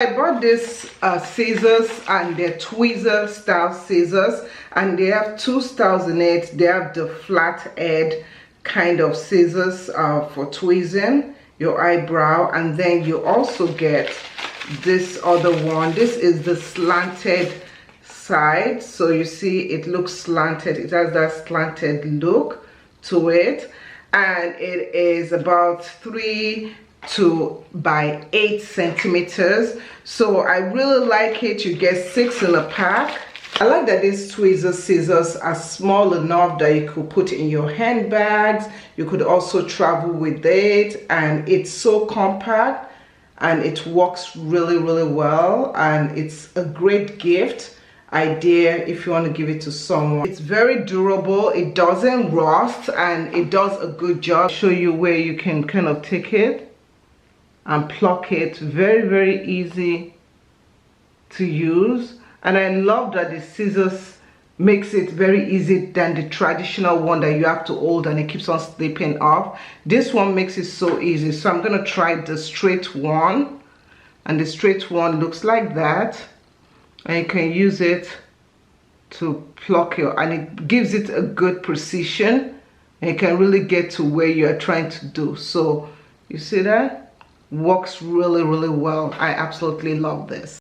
I bought this scissors, and they're tweezer style scissors, and they have two styles in it. They have the flat head kind of scissors for tweezing your eyebrow, and then you also get this other one. This is the slanted side, so you see it looks slanted. It has that slanted look to it, and it is about 3 by 8 centimeters. So I really like it. You get 6 in a pack. I like that these tweezer scissors are small enough that you could put in your handbags. You could also travel with it, and it's so compact and it works really well, and it's a great gift idea if you want to give it to someone. It's very durable, it doesn't rust, and it does a good job. I'll show you where you can kind of take it and pluck it. Very easy to use, and I love that the scissors makes it very easy than the traditional one that you have to hold and it keeps on slipping off. This one makes it so easy. So I'm gonna try the straight one, and the straight one looks like that, and you can use it to pluck your, and it gives it a good precision, and you can really get to where you're trying to do. So you see that works really well. I absolutely love this.